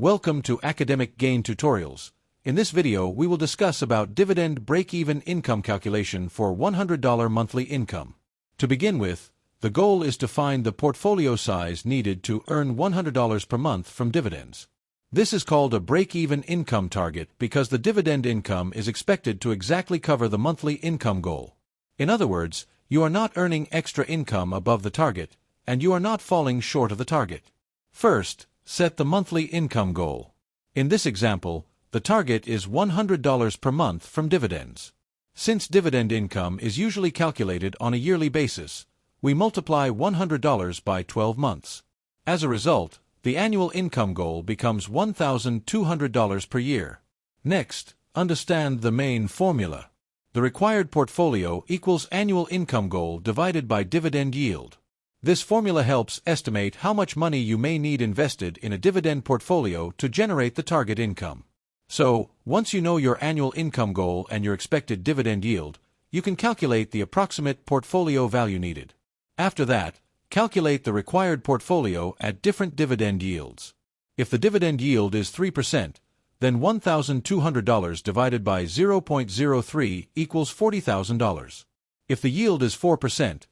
Welcome to Academic Gain Tutorials. In this video, we will discuss about dividend break-even income calculation for $100 monthly income. To begin with, the goal is to find the portfolio size needed to earn $100 per month from dividends. This is called a break-even income target because the dividend income is expected to exactly cover the monthly income goal. In other words, you are not earning extra income above the target, and you are not falling short of the target. First, set the monthly income goal. In this example, the target is $100 per month from dividends. Since dividend income is usually calculated on a yearly basis, we multiply $100 by 12 months. As a result, the annual income goal becomes $1,200 per year. Next, understand the main formula. The required portfolio equals annual income goal divided by dividend yield. This formula helps estimate how much money you may need invested in a dividend portfolio to generate the target income. So, once you know your annual income goal and your expected dividend yield, you can calculate the approximate portfolio value needed. After that, calculate the required portfolio at different dividend yields. If the dividend yield is 3%, then $1,200 divided by 0.03 equals $40,000. If the yield is 4%,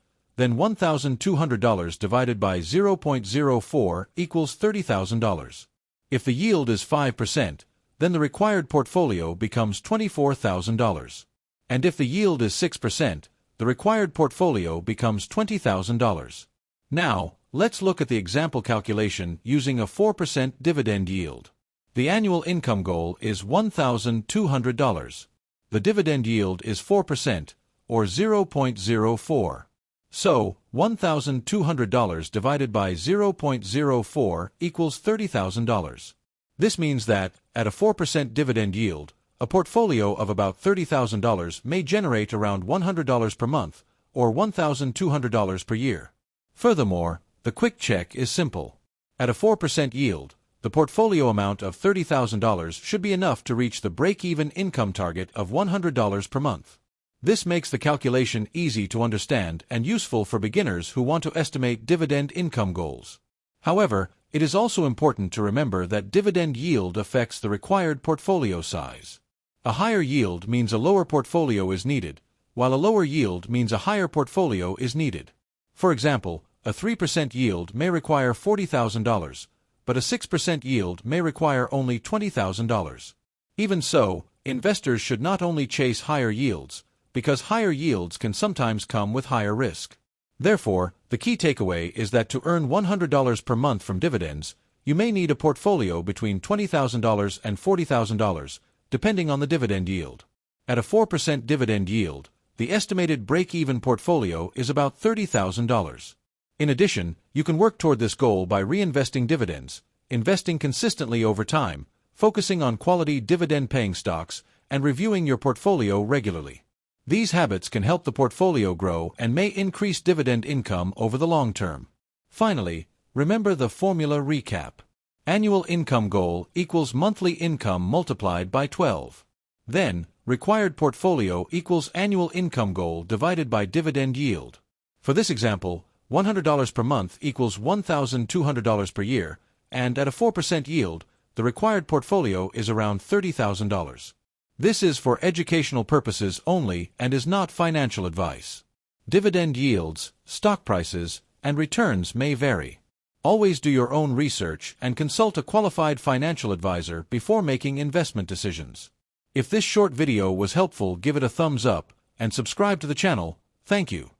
then $1,200 divided by 0.04 equals $30,000. If the yield is 5%, then the required portfolio becomes $24,000. And if the yield is 6%, the required portfolio becomes $20,000. Now, let's look at the example calculation using a 4% dividend yield. The annual income goal is $1,200. The dividend yield is 4%, or 0.04. So, $1,200 divided by 0.04 equals $30,000. This means that, at a 4% dividend yield, a portfolio of about $30,000 may generate around $100 per month, or $1,200 per year. Furthermore, the quick check is simple. At a 4% yield, the portfolio amount of $30,000 should be enough to reach the break-even income target of $100 per month. This makes the calculation easy to understand and useful for beginners who want to estimate dividend income goals. However, it is also important to remember that dividend yield affects the required portfolio size. A higher yield means a lower portfolio is needed, while a lower yield means a higher portfolio is needed. For example, a 3% yield may require $40,000, but a 6% yield may require only $20,000. Even so, investors should not only chase higher yields, because higher yields can sometimes come with higher risk. Therefore, the key takeaway is that to earn $100 per month from dividends, you may need a portfolio between $20,000 and $40,000, depending on the dividend yield. At a 4% dividend yield, the estimated break-even portfolio is about $30,000. In addition, you can work toward this goal by reinvesting dividends, investing consistently over time, focusing on quality dividend-paying stocks, and reviewing your portfolio regularly. These habits can help the portfolio grow and may increase dividend income over the long term. Finally, remember the formula recap. Annual income goal equals monthly income multiplied by 12. Then, required portfolio equals annual income goal divided by dividend yield. For this example, $100 per month equals $1,200 per year, and at a 4% yield, the required portfolio is around $30,000. This is for educational purposes only and is not financial advice. Dividend yields, stock prices, and returns may vary. Always do your own research and consult a qualified financial advisor before making investment decisions. If this short video was helpful, give it a thumbs up and subscribe to the channel. Thank you.